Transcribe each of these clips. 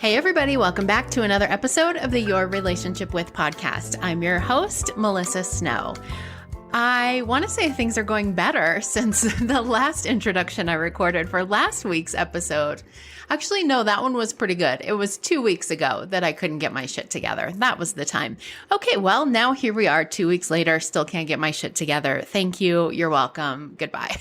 Hey, everybody, welcome back to another episode of the Your Relationship With podcast. I'm your host, Melissa Snow. I want to say things are going better since the last introduction I recorded for last week's episode. Actually, no, that one was pretty good. It was 2 weeks ago that I couldn't get my shit together. That was the time. Okay, well, now here we are 2 weeks later, still can't get my shit together. Thank you. You're welcome. Goodbye.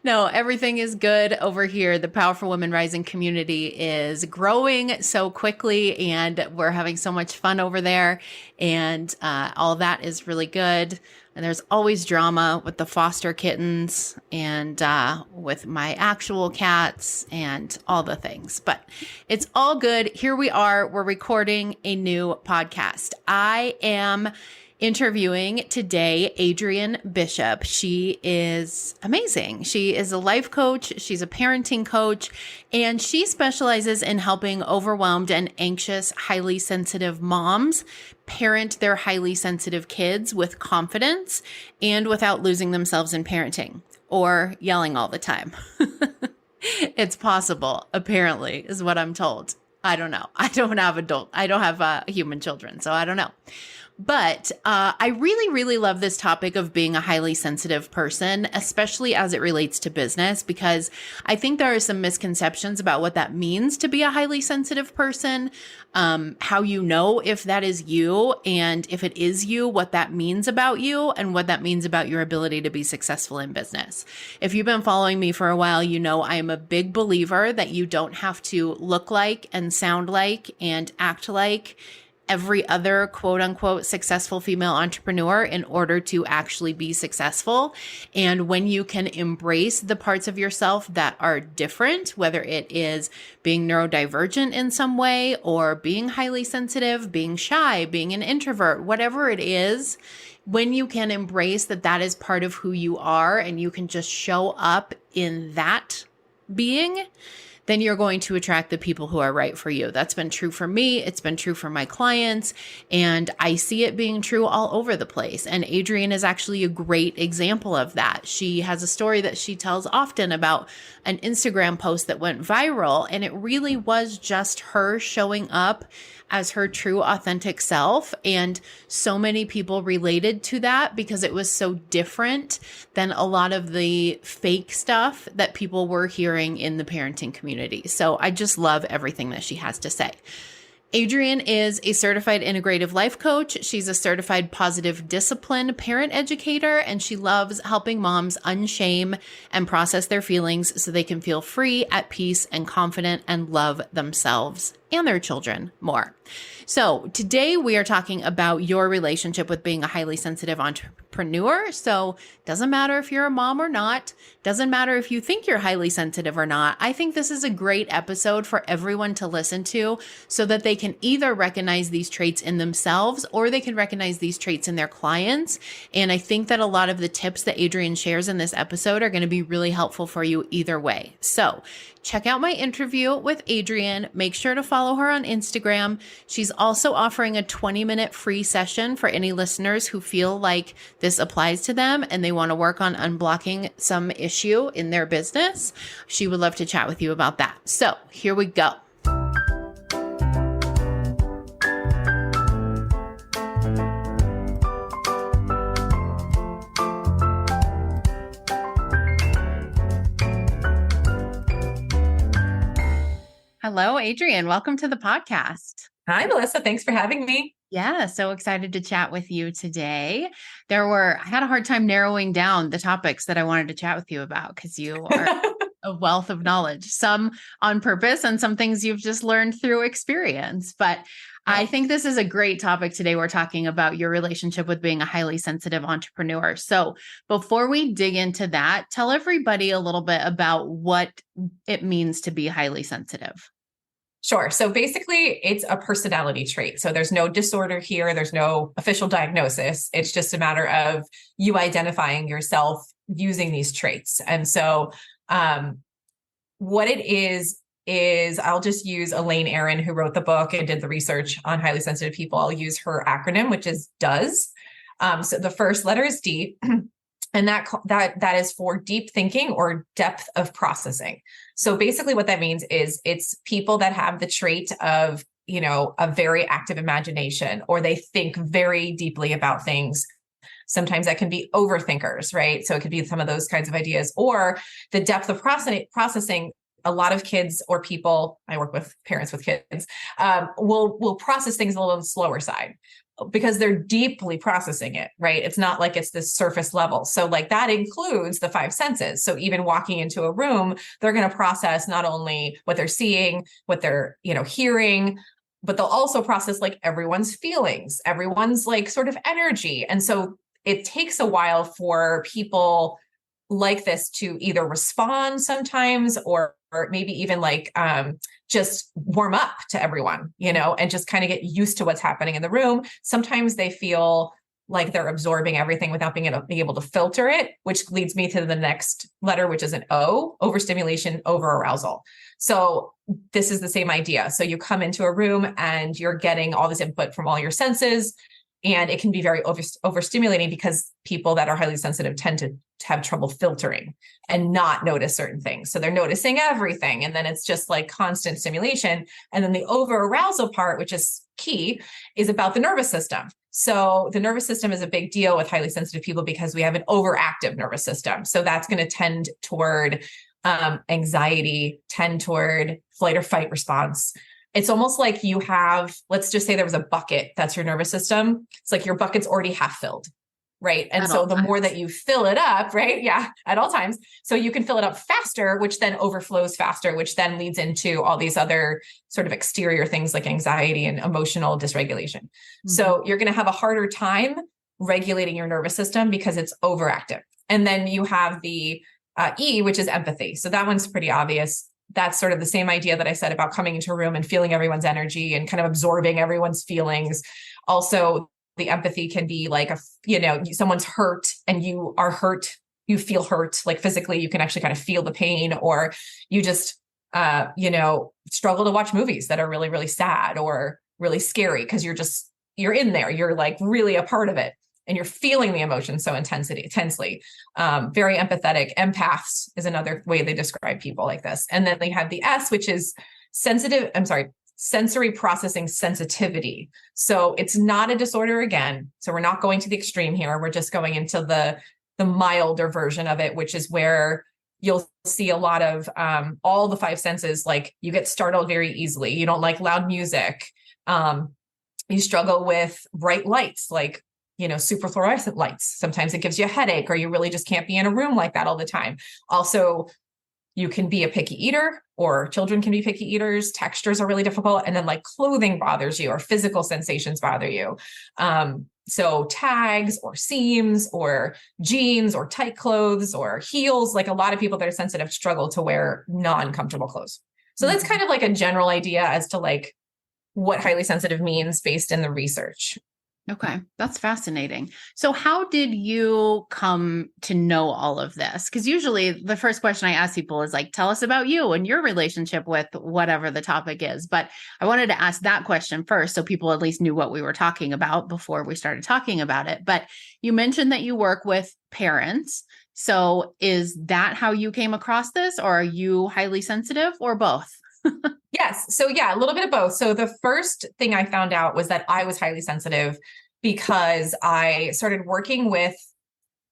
No, everything is good over here. The Powerful Women Rising community is growing so quickly, and we're having so much fun over there. And all that is really good. And there's always drama with the foster kittens and with my actual cats and all the things. But it's all good. Here we are. We're recording a new podcast. I am interviewing today Adrienne Bishop. She is amazing. She is a life coach. She's a parenting coach, and she specializes in helping overwhelmed and anxious, highly sensitive moms parent their highly sensitive kids with confidence and without losing themselves in parenting or yelling all the time. It's possible, apparently, is what I'm told. I don't know. I don't have human children, so I don't know. But I really, really love this topic of being a highly sensitive person, especially as it relates to business, because I think there are some misconceptions about what that means to be a highly sensitive person, how you know if that is you, and if it is you, what that means about you, and what that means about your ability to be successful in business. If you've been following me for a while, you know I am a big believer that you don't have to look like and sound like and act like every other quote unquote successful female entrepreneur in order to actually be successful. And when you can embrace the parts of yourself that are different, whether it is being neurodivergent in some way or being highly sensitive, being shy, being an introvert, whatever it is, when you can embrace that that is part of who you are and you can just show up in that being, then you're going to attract the people who are right for you. That's been true for me. It's been true for my clients, and I see it being true all over the place. And Adrienne is actually a great example of that. She has a story that she tells often about an Instagram post that went viral, and it really was just her showing up as her true authentic self. And so many people related to that because it was so different than a lot of the fake stuff that people were hearing in the parenting community. So I just love everything that she has to say. Adrienne is a certified integrative life coach. She's a certified positive discipline parent educator, and she loves helping moms unshame and process their feelings so they can feel free, at peace, and confident and love themselves and their children more. So today we are talking about your relationship with being a highly sensitive entrepreneur. So doesn't matter if you're a mom or not, doesn't matter if you think you're highly sensitive or not. I think this is a great episode for everyone to listen to so that they can either recognize these traits in themselves or they can recognize these traits in their clients. And I think that a lot of the tips that Adrienne shares in this episode are going to be really helpful for you either way. So check out my interview with Adrienne. Make sure to follow her on Instagram. She's also offering a 20-minute free session for any listeners who feel like this applies to them and they want to work on unblocking some issue in their business. She would love to chat with you about that. So here we go. Hello, Adrienne. Welcome to the podcast. Hi, Melissa. Thanks for having me. Yeah, so excited to chat with you today. I had a hard time narrowing down the topics that I wanted to chat with you about because you are a wealth of knowledge, some on purpose and some things you've just learned through experience. But I think this is a great topic today. We're talking about your relationship with being a highly sensitive entrepreneur. So before we dig into that, tell everybody a little bit about what it means to be highly sensitive. Sure. So basically, it's a personality trait. So there's no disorder here. There's no official diagnosis. It's just a matter of you identifying yourself using these traits. And so what it is I'll just use Elaine Aron, who wrote the book and did the research on highly sensitive people. I'll use her acronym, which is DOES. So the first letter is D, and that is for deep thinking or depth of processing. So basically what that means is it's people that have the trait of, a very active imagination, or they think very deeply about things. Sometimes that can be overthinkers, right? So it could be some of those kinds of ideas, or the depth of processing. A lot of kids or people, I work with parents with kids, will process things a little on the slower side because they're deeply processing it, right? It's not like it's this surface level. So like that includes the five senses. So even walking into a room, they're going to process not only what they're seeing, what they're, hearing, but they'll also process like everyone's feelings, everyone's like sort of energy. And so it takes a while for people like this to either respond sometimes or maybe even like just warm up to everyone, and just kind of get used to what's happening in the room. Sometimes they feel like they're absorbing everything without being able to filter it, which leads me to the next letter, which is an O, overstimulation, overarousal. So this is the same idea. So you come into a room and you're getting all this input from all your senses, and it can be very overstimulating because people that are highly sensitive tend to have trouble filtering and not notice certain things. So they're noticing everything. And then it's just like constant stimulation. And then the overarousal part, which is key, is about the nervous system. So the nervous system is a big deal with highly sensitive people because we have an overactive nervous system. So that's going to tend toward anxiety, tend toward flight or fight response. It's almost like you have, let's just say there was a bucket, that's your nervous system. It's like your bucket's already half filled, right? And so the more that you fill it up, right? Yeah, at all times. So you can fill it up faster, which then overflows faster, which then leads into all these other sort of exterior things like anxiety and emotional dysregulation. Mm-hmm. So you're going to have a harder time regulating your nervous system because it's overactive. And then you have the E, which is empathy. So that one's pretty obvious. That's sort of the same idea that I said about coming into a room and feeling everyone's energy and kind of absorbing everyone's feelings. Also, the empathy can be like, someone's hurt and you are hurt, you feel hurt, like physically, you can actually kind of feel the pain, or you just, struggle to watch movies that are really, really sad or really scary because you're in there, you're like really a part of it. And you're feeling the emotion so intensely. Very empathetic. Empaths is another way they describe people like this. And then they have the S, which is sensory processing sensitivity. So it's not a disorder again. So we're not going to the extreme here. We're just going into the milder version of it, which is where you'll see a lot of all the five senses. Like you get startled very easily. You don't like loud music. You struggle with bright lights, like super fluorescent lights. Sometimes it gives you a headache, or you really just can't be in a room like that all the time. Also, you can be a picky eater, or children can be picky eaters. Textures are really difficult. And then like clothing bothers you, or physical sensations bother you. So tags or seams or jeans or tight clothes or heels, like a lot of people that are sensitive struggle to wear non-comfortable clothes. So that's kind of like a general idea as to like what highly sensitive means based in the research. Okay, that's fascinating. So how did you come to know all of this? Because usually the first question I ask people is like, tell us about you and your relationship with whatever the topic is. But I wanted to ask that question first so people at least knew what we were talking about before we started talking about it. But you mentioned that you work with parents. So is that how you came across this, or are you highly sensitive, or both? Yes. So yeah, a little bit of both. So the first thing I found out was that I was highly sensitive because I started working with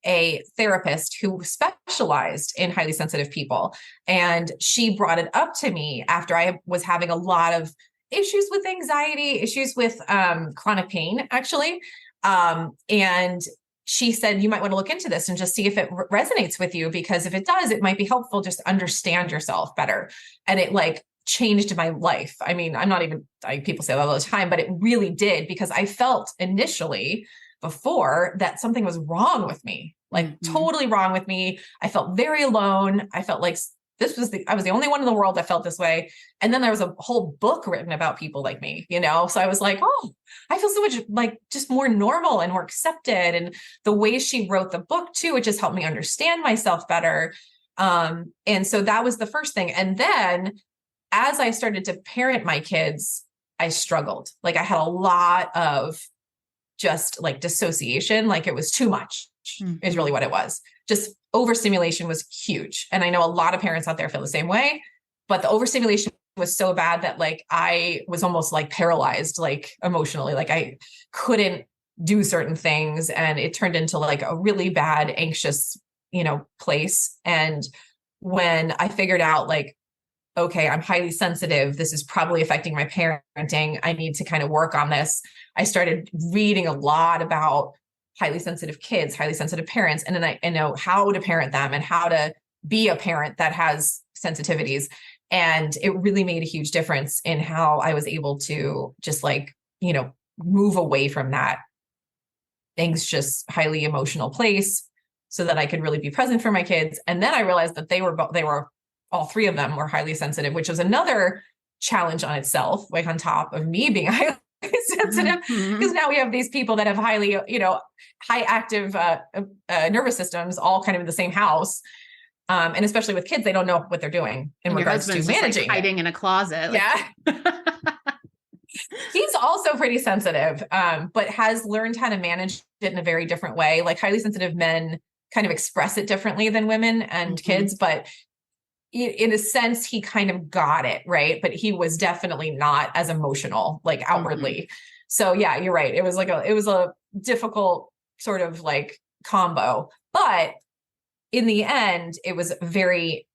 a therapist who specialized in highly sensitive people. And she brought it up to me after I was having a lot of issues with anxiety, issues with chronic pain, actually. And she said, you might want to look into this and just see if it resonates with you, because if it does, it might be helpful just to understand yourself better. And it like changed my life. I mean, people say that all the time, but it really did, because I felt initially before that something was wrong with me, like totally wrong with me. I felt very alone. I felt like I was the only one in the world that felt this way. And then there was a whole book written about people like me, So I was like, oh, I feel so much like just more normal and more accepted. And the way she wrote the book too, it just helped me understand myself better. And so that was the first thing. And then as I started to parent my kids, I struggled. Like I had a lot of just like dissociation, like it was too much is really what it was. Just overstimulation was huge. And I know a lot of parents out there feel the same way. but the overstimulation was so bad that like I was almost like paralyzed, like emotionally, like I couldn't do certain things, and it turned into like a really bad anxious, place. And when I figured out like, okay, I'm highly sensitive, this is probably affecting my parenting, I need to kind of work on this, I started reading a lot about highly sensitive kids, highly sensitive parents, and then I know how to parent them and how to be a parent that has sensitivities. And it really made a huge difference in how I was able to just like, move away from that anxious, highly emotional place so that I could really be present for my kids. And then I realized that they were all three of them were highly sensitive, which was another challenge on itself, like on top of me being highly sensitive, because now we have these people that have highly, high active nervous systems all kind of in the same house. And especially with kids, they don't know what they're doing in regards to managing, like hiding in a closet. Yeah. He's also pretty sensitive, but has learned how to manage it in a very different way. Like highly sensitive men kind of express it differently than women and kids, but in a sense, he kind of got it, right? But he was definitely not as emotional, like outwardly. So yeah, you're right. It was a difficult sort of like combo, but in the end, it was very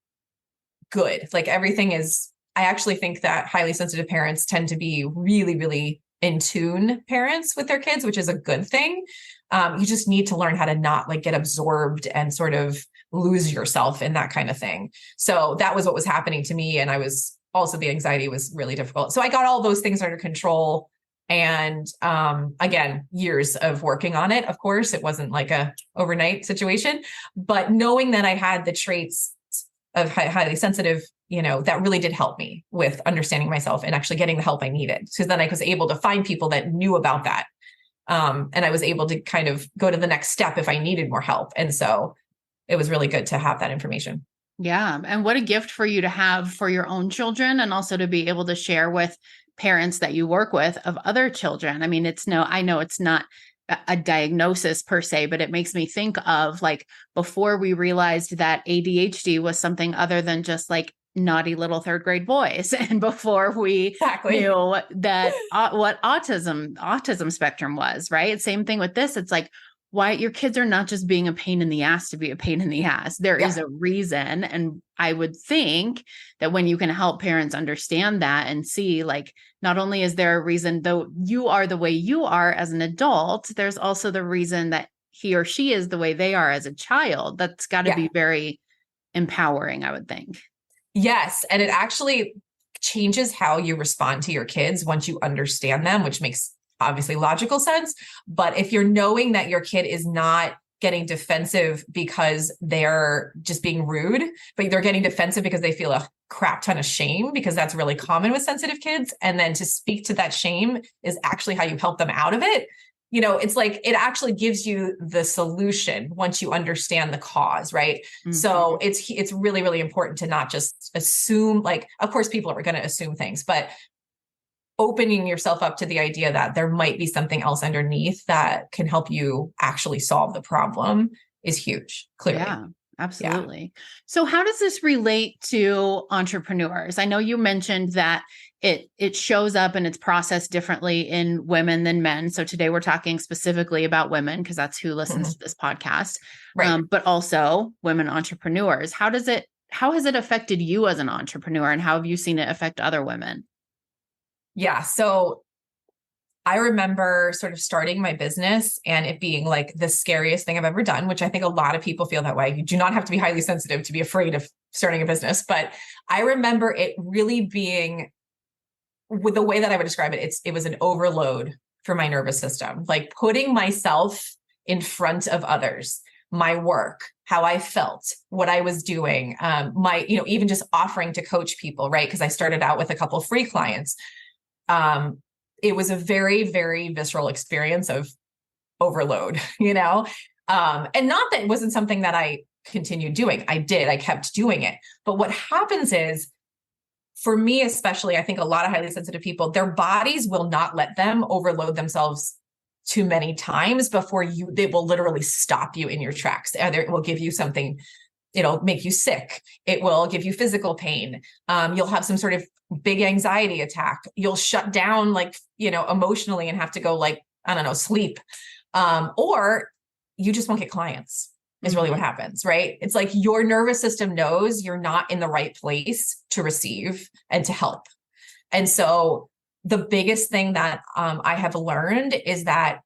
good. Like everything is, I actually think that highly sensitive parents tend to be really, really in tune parents with their kids, which is a good thing. You just need to learn how to not like get absorbed and sort of lose yourself in that kind of thing. So that was what was happening to me. And I was also, the anxiety was really difficult. So I got all those things under control. And again, years of working on it. Of course, it wasn't like a overnight situation, but knowing that I had the traits of highly sensitive, that really did help me with understanding myself and actually getting the help I needed. So then I was able to find people that knew about that. And I was able to kind of go to the next step if I needed more help. And so it was really good to have that information. Yeah. And what a gift for you to have for your own children, and also to be able to share with parents that you work with of other children. I mean, I know it's not a diagnosis per se, but it makes me think of like before we realized that ADHD was something other than just like naughty little third grade boys. And before we knew that what autism spectrum was, right? Same thing with this. It's like, why your kids are not just being a pain in the ass to be a pain in the ass. There is a reason. And I would think that when you can help parents understand that and see, like, not only is there a reason, though you are the way you are as an adult, there's also the reason that he or she is the way they are as a child. That's got to be very empowering, I would think. Yes. And it actually changes how you respond to your kids once you understand them, which makes obviously logical sense. But if you're knowing that your kid is not getting defensive because they're just being rude, but they're getting defensive because they feel a crap ton of shame, because that's really common with sensitive kids. And then to speak to that shame is actually how you help them out of it. It's like, it actually gives you the solution once you understand the cause, right? So it's really, really important to not just assume, like, of course, people are going to assume things, but opening yourself up to the idea that there might be something else underneath that can help you actually solve the problem is huge, clearly. Yeah, absolutely. Yeah. So how does this relate to entrepreneurs? I know you mentioned that it shows up and it's processed differently in women than men. So today we're talking specifically about women because that's who listens to this podcast, right? But also women entrepreneurs. How has it affected you as an entrepreneur, and how have you seen it affect other women? Yeah. So I remember sort of starting my business and it being like the scariest thing I've ever done, which I think a lot of people feel that way. You do not have to be highly sensitive to be afraid of starting a business. But I remember it really being, with the way that I would describe it, it was an overload for my nervous system, like putting myself in front of others, my work, how I felt, what I was doing, even just offering to coach people, right? Because I started out with a couple of free clients. It was a very, very visceral experience of overload, and not that it wasn't something that I continued doing. I kept doing it. But what happens is, for me, especially, I think a lot of highly sensitive people, their bodies will not let them overload themselves too many times before they will literally stop you in your tracks. Either it will give you something it'll make you sick. It will give you physical pain. You'll have some sort of big anxiety attack. You'll shut down like, emotionally and have to go like, I don't know, sleep. Or you just won't get clients is really what happens, right? It's like your nervous system knows you're not in the right place to receive and to help. And so the biggest thing that I have learned is that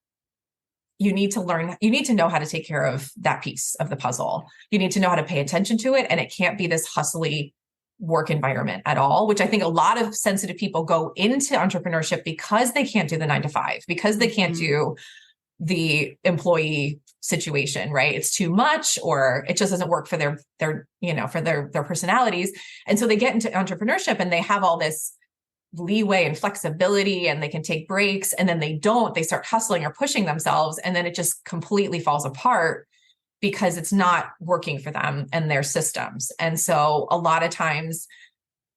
you need to know how to take care of that piece of the puzzle. You need to know how to pay attention to it. And it can't be this hustly work environment at all, which I think a lot of sensitive people go into entrepreneurship because they can't do the 9 to 5, because they can't do the employee situation, right? It's too much, or it just doesn't work for their personalities. And so they get into entrepreneurship and they have all this leeway and flexibility, and they can take breaks, and then they start hustling or pushing themselves. And then it just completely falls apart because it's not working for them and their systems. And so a lot of times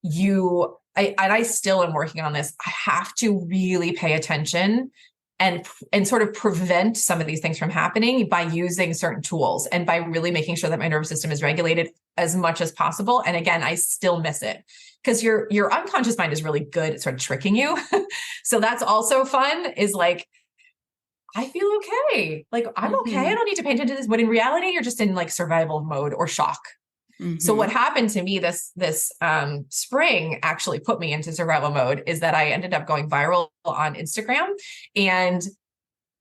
I still am working on this. I have to really pay attention and sort of prevent some of these things from happening by using certain tools and by really making sure that my nervous system is regulated as much as possible. And again, I still miss it because your unconscious mind is really good at sort of tricking you. So that's also fun, is like, I feel okay. Like, I'm okay. I don't need to pay attention to this. But in reality, you're just in like survival mode or shock. So what happened to me this spring actually put me into survival mode, is that I ended up going viral on Instagram, and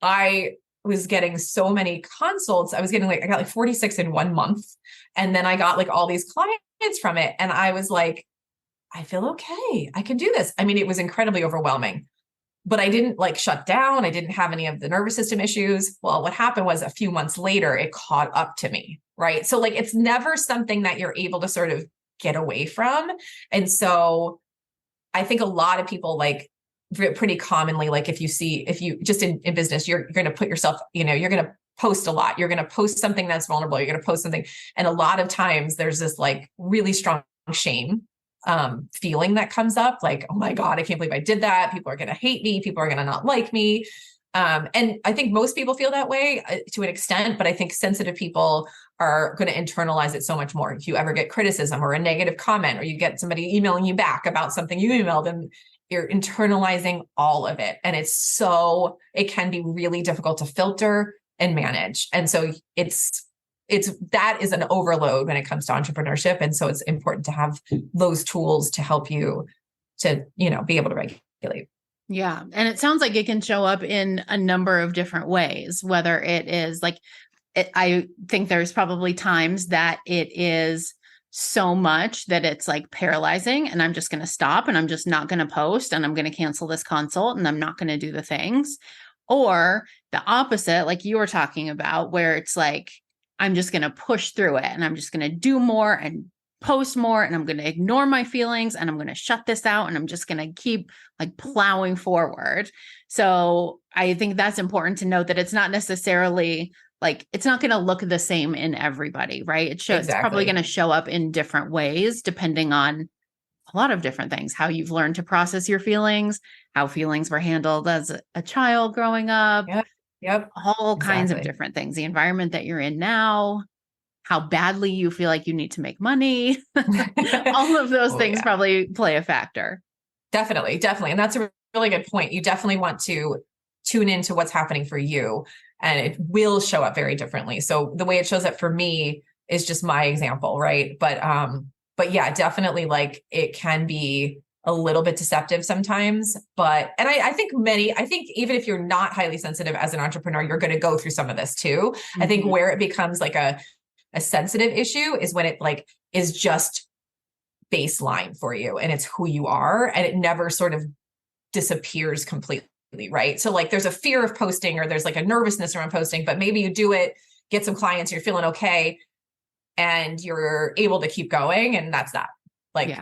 I was getting so many consults. I got like 46 in 1 month. And then I got like all these clients from it. And I was like, I feel okay. I can do this. I mean, it was incredibly overwhelming, but I didn't like shut down. I didn't have any of the nervous system issues. Well, what happened was a few months later, it caught up to me. Right. So like, it's never something that you're able to sort of get away from. And so I think a lot of people, like, pretty commonly, like if you just in business, you're going to put yourself, you're going to post a lot. You're going to post something that's vulnerable. You're going to post something. And a lot of times there's this like really strong shame feeling that comes up, like, oh my God, I can't believe I did that. People are going to hate me. People are going to not like me. And I think most people feel that way to an extent, but I think sensitive people are going to internalize it so much more. If you ever get criticism or a negative comment, or you get somebody emailing you back about something you emailed, and you're internalizing all of it. And it can be really difficult to filter and manage. And so that is an overload when it comes to entrepreneurship. And so it's important to have those tools to help you to, be able to regulate. Yeah. And it sounds like it can show up in a number of different ways, whether it is like, I think there's probably times that it is so much that it's like paralyzing, and I'm just going to stop, and I'm just not going to post, and I'm going to cancel this consult, and I'm not going to do the things. Or the opposite, like you were talking about, where it's like, I'm just going to push through it, and I'm just going to do more and post more, and I'm going to ignore my feelings, and I'm going to shut this out, and I'm just going to keep like plowing forward. So I think that's important to note, that it's not necessarily like, it's not going to look the same in everybody, right? It's probably going to show up in different ways, depending on a lot of different things, how you've learned to process your feelings, how feelings were handled as a child growing up. Yep. All kinds of different things, the environment that you're in now, how badly you feel like you need to make money. All of those things probably play a factor. Definitely. And that's a really good point. You definitely want to tune into what's happening for you, and it will show up very differently. So the way it shows up for me is just my example, right? But yeah, definitely, like, it can be a little bit deceptive sometimes, and I think even if you're not highly sensitive as an entrepreneur, you're going to go through some of this too. I think where it becomes like a sensitive issue is when it like is just baseline for you, and it's who you are, and it never sort of disappears completely, right? So like there's a fear of posting, or there's like a nervousness around posting, but maybe you do it, get some clients, you're feeling okay, and you're able to keep going, and that's that. Like,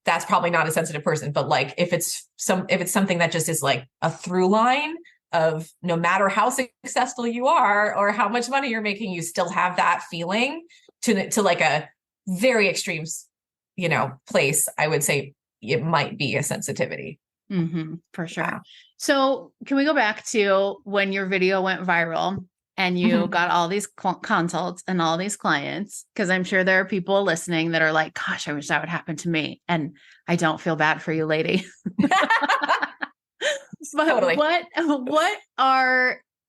that's probably not a sensitive person. But like if it's something that just is like a through line of, no matter how successful you are or how much money you're making, you still have that feeling to like a very extreme, place, I would say it might be a sensitivity. For sure. Yeah. So can we go back to when your video went viral, and you got all these consults and all these clients, because I'm sure there are people listening that are like, gosh, I wish that would happen to me. And I don't feel bad for you, lady. But Totally.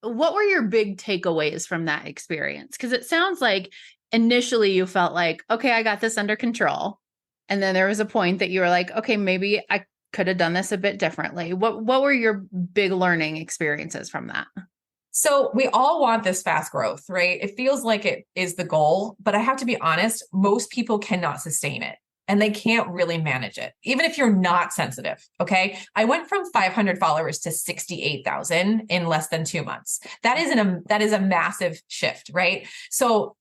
what were your big takeaways from that experience? Because it sounds like initially you felt like, okay, I got this under control. And then there was a point that you were like, okay, maybe I could have done this a bit differently. What were your big learning experiences from that? So we all want this fast growth, right? It feels like it is the goal, but I have to be honest, most people cannot sustain it and they can't really manage it, even if you're not sensitive. Okay. I went from 500 followers to 68,000 in less than 2 months. That is a massive shift, right? So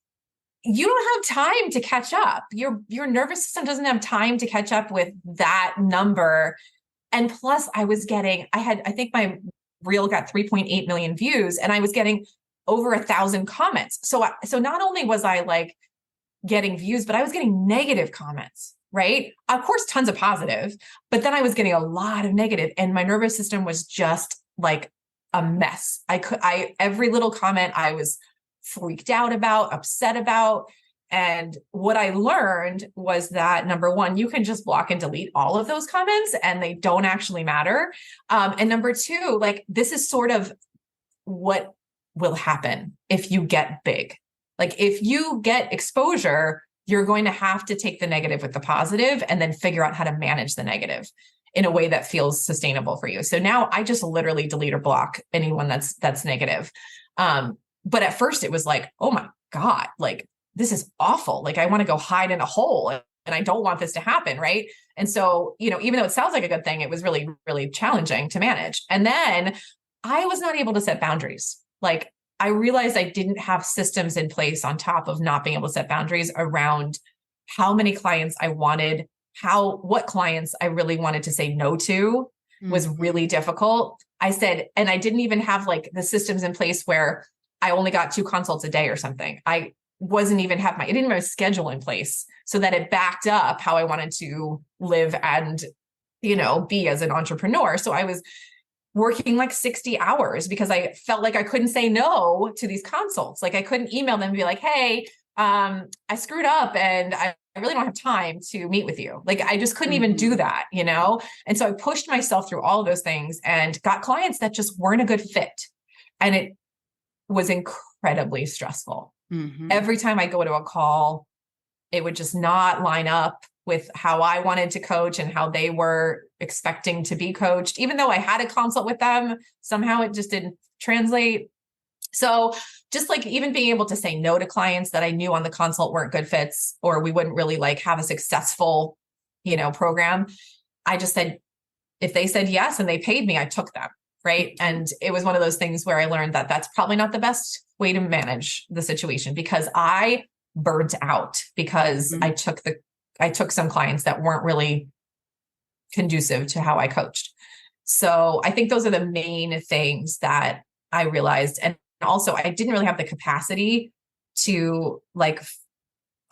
you don't have time to catch up. Your nervous system doesn't have time to catch up with that number. And plus I think my reel got 3.8 million views and I was getting over 1,000 comments. So not only was I like getting views, but I was getting negative comments, right? Of course, tons of positive, but then I was getting a lot of negative and my nervous system was just like a mess. Every little comment I was freaked out about, upset about. And what I learned was that number one, you can just block and delete all of those comments and they don't actually matter. And number two, like this is sort of what will happen if you get big. Like if you get exposure, you're going to have to take the negative with the positive and then figure out how to manage the negative in a way that feels sustainable for you. So now I just literally delete or block anyone that's negative. But at first it was like, oh my God, like this is awful. Like I want to go hide in a hole and I don't want this to happen. Right. And so, even though it sounds like a good thing, it was really, really challenging to manage. And then I was not able to set boundaries. Like I realized I didn't have systems in place on top of not being able to set boundaries around how many clients I wanted, what clients I really wanted to say no to was really difficult. I said, and I didn't even have like the systems in place where I only got 2 consults a day or something. I didn't even have a schedule in place so that it backed up how I wanted to live and, be as an entrepreneur. So I was working like 60 hours because I felt like I couldn't say no to these consults. Like I couldn't email them and be like, hey, I screwed up and I really don't have time to meet with you. Like I just couldn't even do that, And so I pushed myself through all of those things and got clients that just weren't a good fit. And it was incredibly stressful. Every time I go to a call, it would just not line up with how I wanted to coach and how they were expecting to be coached. Even though I had a consult with them, somehow it just didn't translate. So just like even being able to say no to clients that I knew on the consult weren't good fits, or we wouldn't really like have a successful, program. I just said, if they said yes and they paid me, I took them. Right. And it was one of those things where I learned that that's probably not the best way to manage the situation because I burnt out because I took some clients that weren't really conducive to how I coached. So I think those are the main things that I realized. And also I didn't really have the capacity to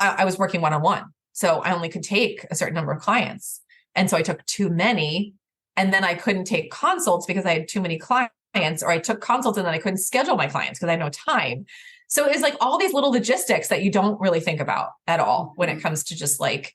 I was working one-on-one. So I only could take a certain number of clients. And so I took too many. And then I couldn't take consults because I had too many clients, or I took consults and then I couldn't schedule my clients because I had no time. So it was like all these little logistics that you don't really think about at all when it comes to just like,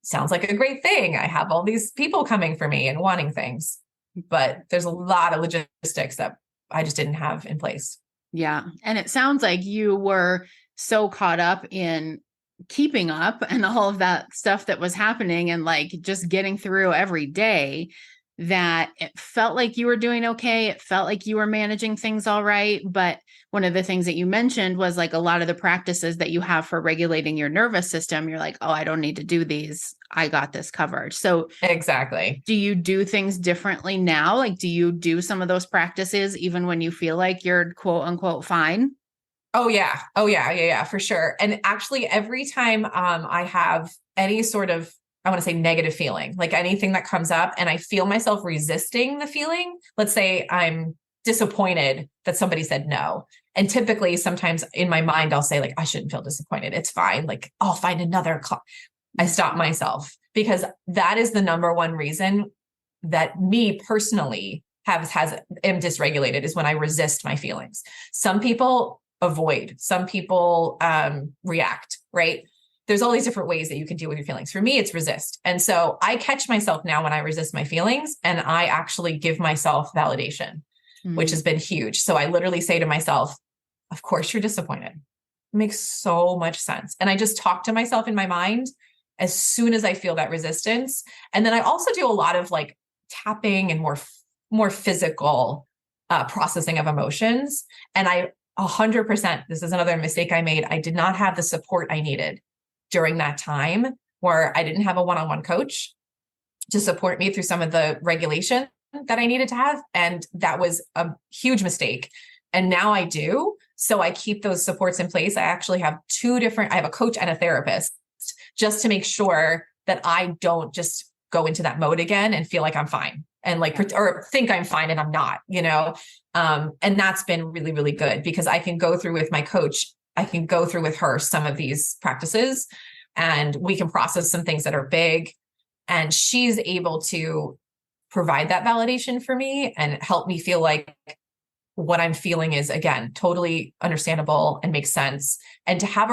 sounds like a great thing. I have all these people coming for me and wanting things, but there's a lot of logistics that I just didn't have in place. Yeah. And it sounds like you were so caught up in keeping up and all of that stuff that was happening and like just getting through every day that it felt like you were doing okay. It felt like you were managing things all right. But one of the things that you mentioned was like a lot of the practices that you have for regulating your nervous system. You're like, oh, I don't need to do these. I got this covered. So exactly. Do you do things differently now? Like, do you do some of those practices even when you feel like you're quote unquote fine? Oh yeah, for sure. And actually every time I have any sort of, I want to say negative feeling, like anything that comes up and I feel myself resisting the feeling, let's say I'm disappointed that somebody said no. And typically sometimes in my mind, I'll say like, I shouldn't feel disappointed. It's fine. Like I'll find another I stop myself because that is the number one reason that me personally am dysregulated is when I resist my feelings. Some people avoid. Some people react, right? There's all these different ways that you can deal with your feelings. For me, it's resist. And so I catch myself now when I resist my feelings, and I actually give myself validation, which has been huge. So I literally say to myself, of course you're disappointed. It makes so much sense. And I just talk to myself in my mind as soon as I feel that resistance. And then I also do a lot of like tapping and more physical processing of emotions. And 100%, this is another mistake I made. I did not have the support I needed during that time, where I didn't have a one-on-one coach to support me through some of the regulation that I needed to have. And that was a huge mistake. And now I do. So I keep those supports in place. I actually have I have a coach and a therapist, just to make sure that I don't just go into that mode again and feel like I'm fine and or think I'm fine and I'm not, and that's been really, really good, because I can go through with my coach, I can go through with her some of these practices, and we can process some things that are big, and she's able to provide that validation for me and help me feel like what I'm feeling is, again, totally understandable and makes sense. And to have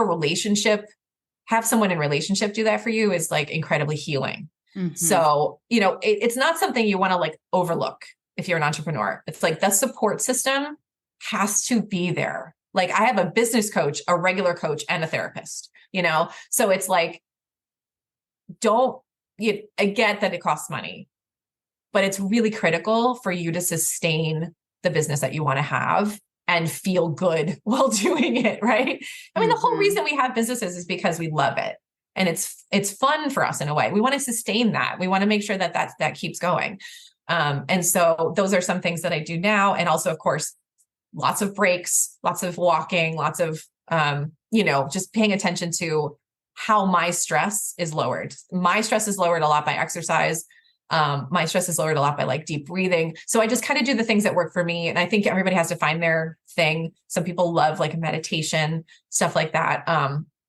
someone in relationship do that for you is like incredibly healing. Mm-hmm. So, it's not something you want to like overlook if you're an entrepreneur. It's like the support system has to be there. Like I have a business coach, a regular coach, and a therapist, so it's like, I get that it costs money, but it's really critical for you to sustain the business that you want to have and feel good while doing it. Right. I mean, the whole reason we have businesses is because we love it. And it's fun for us in a way. We want to sustain that. We want to make sure that keeps going. And so those are some things that I do now. And also, of course, lots of breaks, lots of walking, lots of, just paying attention to how my stress is lowered. My stress is lowered a lot by exercise. My stress is lowered a lot by like deep breathing. So I just kind of do the things that work for me. And I think everybody has to find their thing. Some people love like meditation, stuff like that,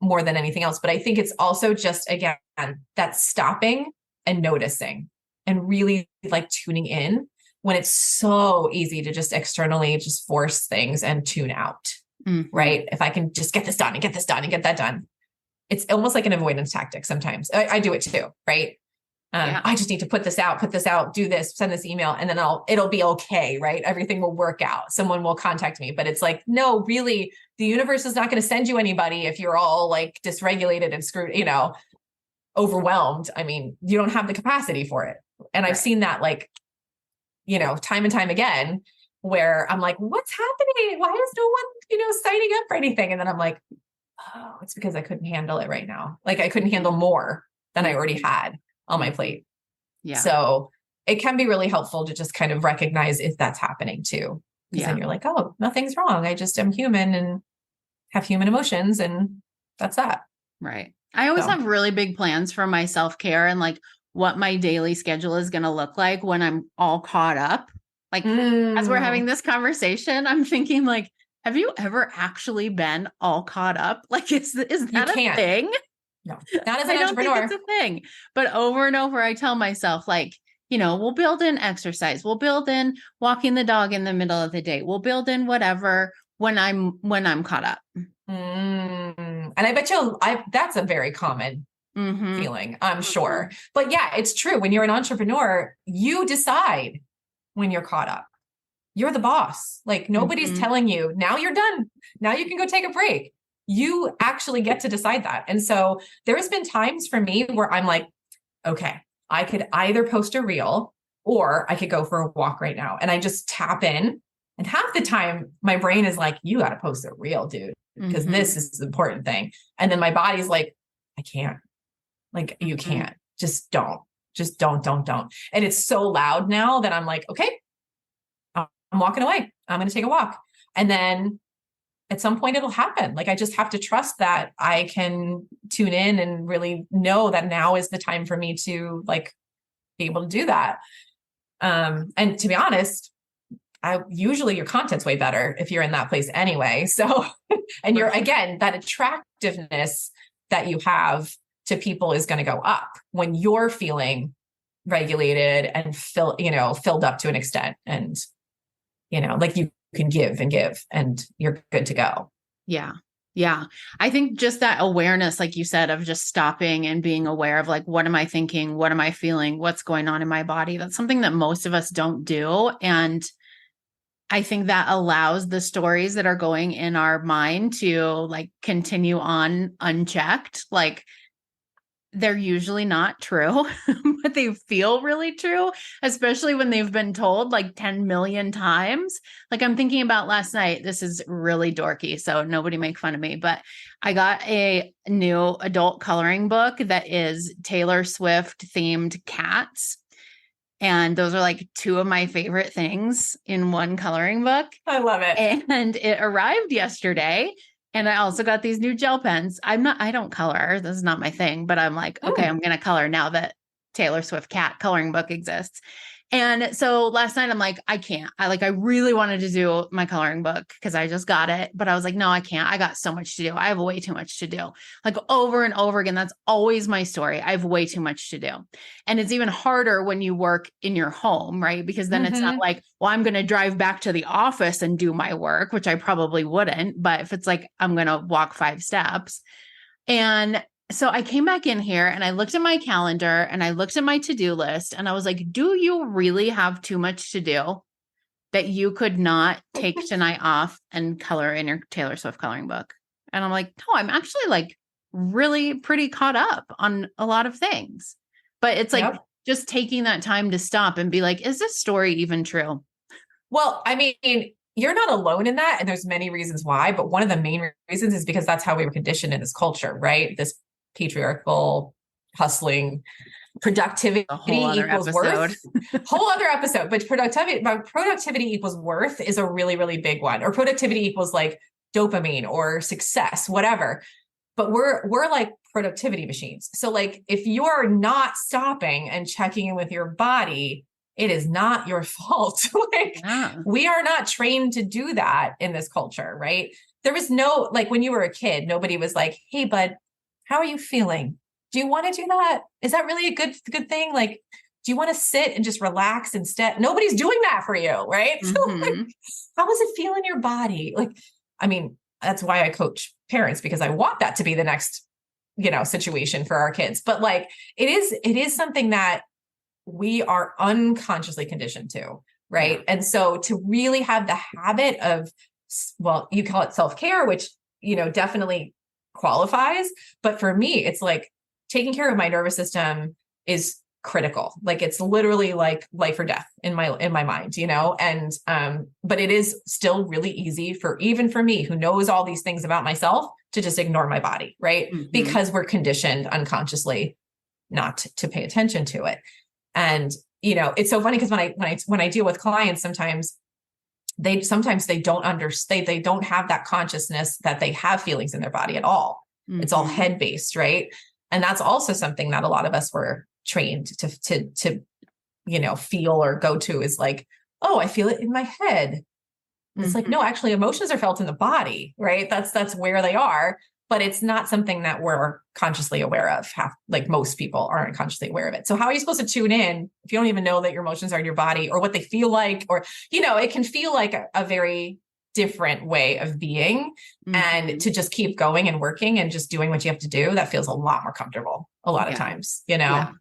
more than anything else. But I think it's also just, again, that stopping and noticing and really like tuning in when it's so easy to just externally just force things and tune out, right? If I can just get this done and get this done and get that done, it's almost like an avoidance tactic sometimes. I do it too, right? I just need to put this out, do this, send this email, and then it'll be okay, right? Everything will work out. Someone will contact me, but it's like, no, really, the universe is not going to send you anybody if you're all like dysregulated and screwed, overwhelmed. I mean, you don't have the capacity for it. And I've seen that like, time and time again, where I'm like, what's happening? Why is no one, signing up for anything? And then I'm like, oh, it's because I couldn't handle it right now. Like I couldn't handle more than I already had on my plate. Yeah. So it can be really helpful to just kind of recognize if that's happening too. Because then you're like, oh, nothing's wrong. I just am human and have human emotions, and that's that. Right. I always have really big plans for my self-care and like what my daily schedule is going to look like when I'm all caught up. Like as we're having this conversation, I'm thinking like, have you ever actually been all caught up? Like, is that a thing? No, not as an entrepreneur. Think it's a thing. But over and over, I tell myself like, we'll build in exercise. We'll build in walking the dog in the middle of the day. We'll build in whatever when I'm caught up. And I bet that's a very common feeling, I'm sure. But yeah, it's true. When you're an entrepreneur, you decide when you're caught up. You're the boss. Like nobody's telling you, now you're done. Now you can go take a break. You actually get to decide that. And so there has been times for me where I'm like, okay, I could either post a reel or I could go for a walk right now. And I just tap in. And half the time my brain is like, you got to post a reel, dude, because this is the important thing. And then my body's like, I can't. Like, you can't. Just don't. And it's so loud now that I'm like, okay, I'm walking away. I'm going to take a walk. And then at some point it'll happen. Like, I just have to trust that I can tune in and really know that now is the time for me to like be able to do that. And to be honest, usually your content's way better if you're in that place anyway. So, and you're, again, that attractiveness that you have to people is going to go up when you're feeling regulated and filled up to an extent. And, like you can give and you're good to go. Yeah. Yeah. I think just that awareness, like you said, of just stopping and being aware of like, what am I thinking? What am I feeling? What's going on in my body? That's something that most of us don't do. And I think that allows the stories that are going in our mind to like continue on unchecked. Like, they're usually not true, but they feel really true, especially when they've been told like 10 million times. Like I'm thinking about last night. This is really dorky, so nobody make fun of me, but I got a new adult coloring book that is Taylor Swift themed cats. And those are like two of my favorite things in one coloring book. I love it. And it arrived yesterday. And I also got these new gel pens. I don't color. This is not my thing, but I'm like, okay, I'm going to color now that Taylor Swift cat coloring book exists. And so last night I'm like, I can't. I really wanted to do my coloring book because I just got it, but I was like, no, I can't. I got so much to do. I have way too much to do. Like over and over again. That's always my story. I have way too much to do. And it's even harder when you work in your home, right? Because then it's not like, well, I'm going to drive back to the office and do my work, which I probably wouldn't. But if it's like, I'm going to walk 5 steps. And so I came back in here and I looked at my calendar and I looked at my to-do list and I was like, do you really have too much to do that you could not take tonight off and color in your Taylor Swift coloring book? And I'm like, no, I'm actually like really pretty caught up on a lot of things. But it's like just taking that time to stop and be like, is this story even true? Well, I mean, you're not alone in that. And there's many reasons why, but one of the main reasons is because that's how we were conditioned in this culture, right? This patriarchal hustling, productivity equals worth. Whole other episode, but productivity equals worth is a really, really big one. Or productivity equals like dopamine or success, whatever. But we're like productivity machines. So like if you're not stopping and checking in with your body, it is not your fault. We are not trained to do that in this culture, right? There was no, like when you were a kid, nobody was like, hey, bud, how are you feeling? Do you want to do that? Is that really a good thing? Like, do you want to sit and just relax instead? Nobody's doing that for you, right? So like, how does it feel in your body? Like, I mean, that's why I coach parents, because I want that to be the next, situation for our kids. But like, it is something that we are unconsciously conditioned to, right? Yeah. And so to really have the habit of, well, you call it self-care, which, definitely qualifies. But for me, it's like taking care of my nervous system is critical. Like it's literally like life or death in my mind, and, but it is still really easy even for me who knows all these things about myself to just ignore my body, right? Because we're conditioned unconsciously not to pay attention to it. And, it's so funny because when I deal with clients, sometimes they don't understand, they don't have that consciousness that they have feelings in their body at all. It's all head based, right? And that's also something that a lot of us were trained to feel or go to, is like, oh, I feel it in my head. It's like, no, actually emotions are felt in the body, right? That's where they are, but it's not something that we're consciously aware of. Like most people aren't consciously aware of it. So how are you supposed to tune in if you don't even know that your emotions are in your body or what they feel like, or, it can feel like a very different way of being, and to just keep going and working and just doing what you have to do. That feels a lot more comfortable a lot of times, Yeah.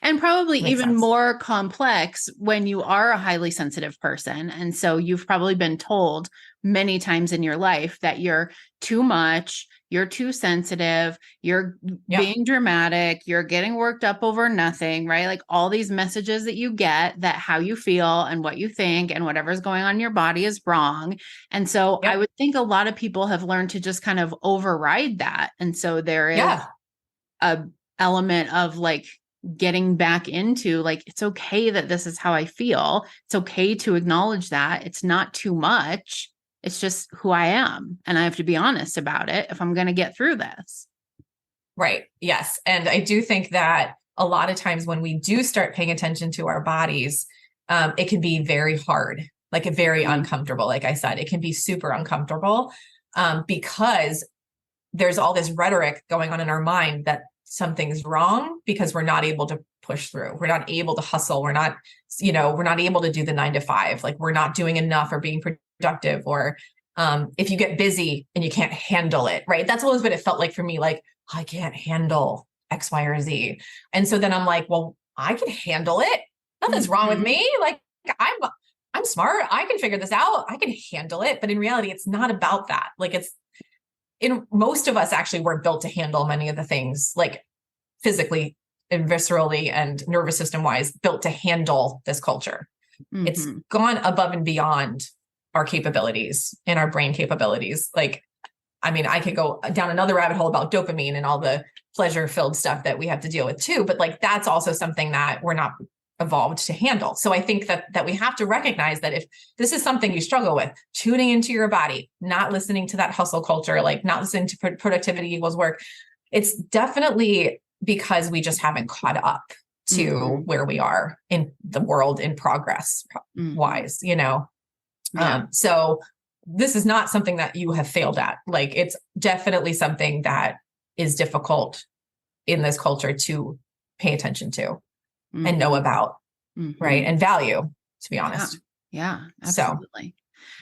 And probably even more complex when you are a highly sensitive person. And so you've probably been told many times in your life that you're too much, you're too sensitive, you're being dramatic, you're getting worked up over nothing, right? Like all these messages that you get that how you feel and what you think and whatever's going on in your body is wrong. And so I would think a lot of people have learned to just kind of override that. And so there is a element of like getting back into like, it's okay that this is how I feel. It's okay to acknowledge that. It's not too much. It's just who I am. And I have to be honest about it if I'm going to get through this. Right. Yes. And I do think that a lot of times when we do start paying attention to our bodies, it can be very hard, like very uncomfortable. Like I said, it can be super uncomfortable because there's all this rhetoric going on in our mind that something's wrong because we're not able to push through. We're not able to hustle. We're not able to do the 9 to 5. Like we're not doing enough or being productive, or If you get busy and you can't handle it, right? That's always what it felt like for me. Like, I can't handle X, Y, or Z. And so then I'm like, well, I can handle it. Nothing's wrong with me. Like I'm smart. I can figure this out. I can handle it. But in reality, it's not about that. Like most of us actually weren't built to handle many of the things, like physically and viscerally and nervous system wise, built to handle this culture. It's gone above and beyond our capabilities and our brain capabilities. Like, I mean, I could go down another rabbit hole about dopamine and all the pleasure filled stuff that we have to deal with too. But like, that's also something that we're not evolved to handle. So I think that we have to recognize that if this is something you struggle with, tuning into your body, not listening to that hustle culture, like not listening to productivity equals work, it's definitely because we just haven't caught up to where we are in the world in progress wise, you know? Yeah. So this is not something that you have failed at. Like, it's definitely something that is difficult in this culture to pay attention to and know about, right? And value, to be honest. Yeah, absolutely.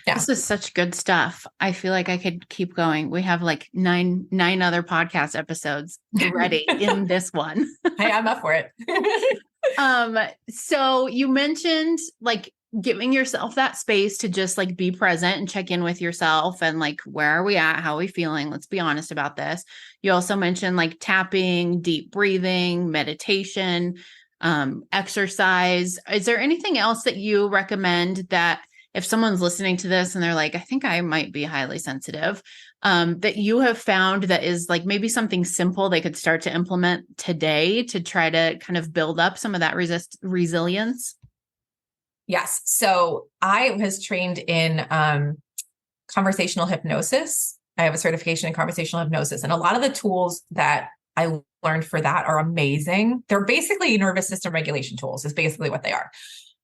So, this is such good stuff. I feel like I could keep going. We have like nine other podcast episodes ready in this one. Hey, I'm up for it. So you mentioned like giving yourself that space to just like be present and check in with yourself and like, where are we at? How are we feeling? Let's be honest about this. You also mentioned like tapping, deep breathing, meditation, exercise. Is there anything else that you recommend that if someone's listening to this and they're like, I think I might be highly sensitive, that you have found that is like maybe something simple they could start to implement today to try to kind of build up some of that resilience? Yes. So I was trained in conversational hypnosis. I have a certification in conversational hypnosis, and a lot of the tools that I learned for that are amazing. They're basically nervous system regulation tools, is basically what they are.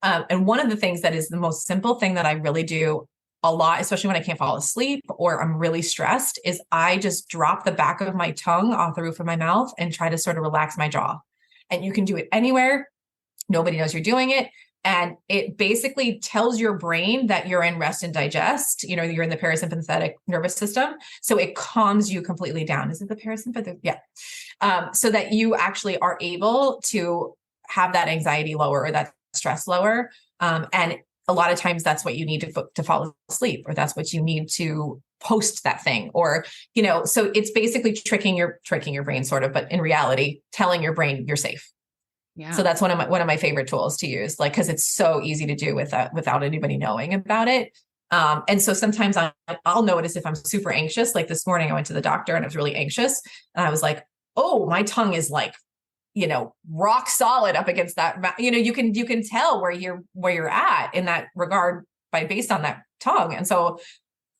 And one of the things that is the most simple thing that I really do a lot, especially when I can't fall asleep or I'm really stressed, is I just drop the back of my tongue off the roof of my mouth and try to sort of relax my jaw. And you can do it anywhere. Nobody knows you're doing it. And it basically tells your brain that you're in rest and digest. You know, you're in the parasympathetic nervous system. So it calms you completely down. Is it the parasympathetic? Yeah. So that you actually are able to have that anxiety lower or that stress lower. And a lot of times that's what you need to fall asleep, or that's what you need to post that thing, or, you know, so it's basically tricking your brain sort of, but in reality, telling your brain you're safe. Yeah. So that's one of my favorite tools to use, like, cause it's so easy to do without anybody knowing about it. And so sometimes I'll notice if I'm super anxious, like this morning I went to the doctor and I was really anxious and I was like, oh, my tongue is like, you know, rock solid up against that. You know, you can tell where you're at in that regard based on that tongue. And so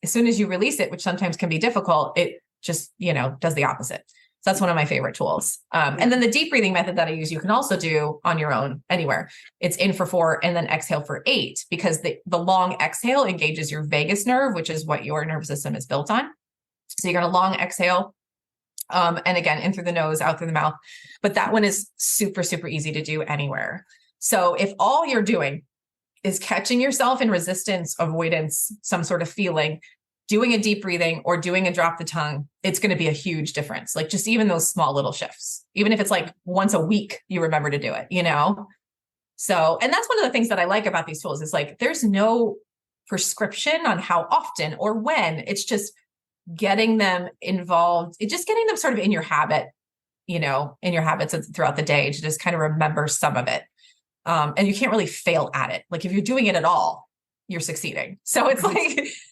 as soon as you release it, which sometimes can be difficult, it just, you know, does the opposite. So that's one of my favorite tools. And then the deep breathing method that I use, you can also do on your own anywhere. It's in for 4 and then exhale for 8, because the long exhale engages your vagus nerve, which is what your nervous system is built on. So you're going to long exhale. And again, in through the nose, out through the mouth. But that one is super, super easy to do anywhere. So if all you're doing is catching yourself in resistance, avoidance, some sort of feeling, doing a deep breathing or doing a drop the tongue, it's going to be a huge difference. Like just even those small little shifts, even if it's like once a week, you remember to do it, you know? So, and that's one of the things that I like about these tools is like, there's no prescription on how often or when. It's just getting them involved, just getting them sort of in your habit, you know, in your habits throughout the day to just kind of remember some of it. And you can't really fail at it. Like if you're doing it at all, you're succeeding. So it's like,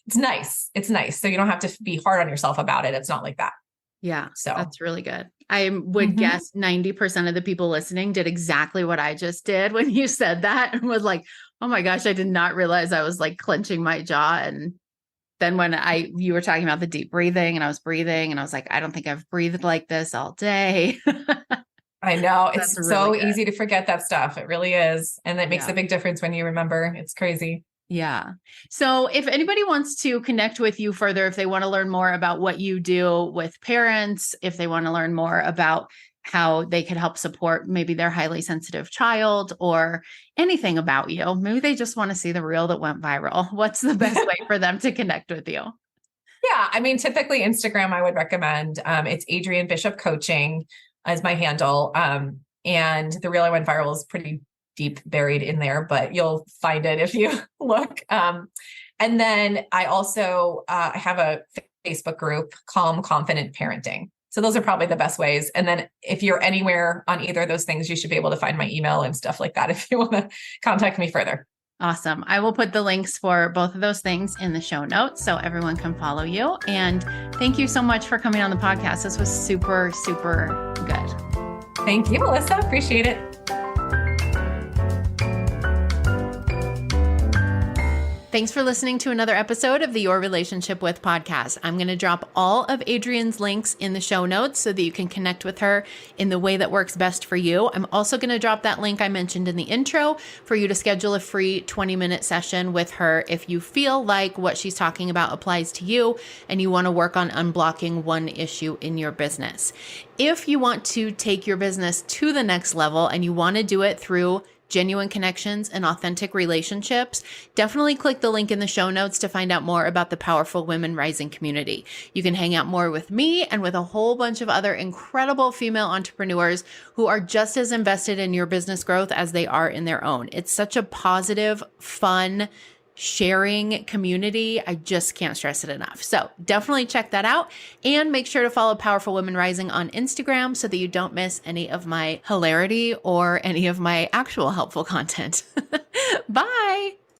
it's nice. It's nice. So you don't have to be hard on yourself about it. It's not like that. Yeah. So that's really good. I would guess 90% of the people listening did exactly what I just did when you said that, and was like, oh my gosh, I did not realize I was like clenching my jaw. And then when you were talking about the deep breathing and I was breathing and I was like, I don't think I've breathed like this all day. I know. It's really so good. easy to forget that stuff. It really is. And that makes a big difference when you remember. It's crazy. Yeah. So if anybody wants to connect with you further, if they want to learn more about what you do with parents, if they want to learn more about how they could help support maybe their highly sensitive child or anything about you, maybe they just want to see the reel that went viral, what's the best way for them to connect with you? Yeah, I mean, typically Instagram, I would recommend. It's Adrienne Bishop Coaching as my handle. And the Real I Went Viral is pretty deep buried in there, but you'll find it if you look. And then I also have a Facebook group, Calm Confident Parenting. So those are probably the best ways. And then if you're anywhere on either of those things, you should be able to find my email and stuff like that if you want to contact me further. Awesome. I will put the links for both of those things in the show notes so everyone can follow you. And thank you so much for coming on the podcast. This was super, super good. Thank you, Melissa. Appreciate it. Thanks for listening to another episode of the Your Relationship With podcast. I'm going to drop all of Adrienne's links in the show notes so that you can connect with her in the way that works best for you. I'm also going to drop that link I mentioned in the intro for you to schedule a free 20-minute session with her if you feel like what she's talking about applies to you and you want to work on unblocking one issue in your business. If you want to take your business to the next level and you want to do it through genuine connections and authentic relationships, definitely click the link in the show notes to find out more about the Powerful Women Rising community. You can hang out more with me and with a whole bunch of other incredible female entrepreneurs who are just as invested in your business growth as they are in their own. It's such a positive, fun, sharing community. I just can't stress it enough. So definitely check that out and make sure to follow Powerful Women Rising on Instagram so that you don't miss any of my hilarity or any of my actual helpful content. Bye.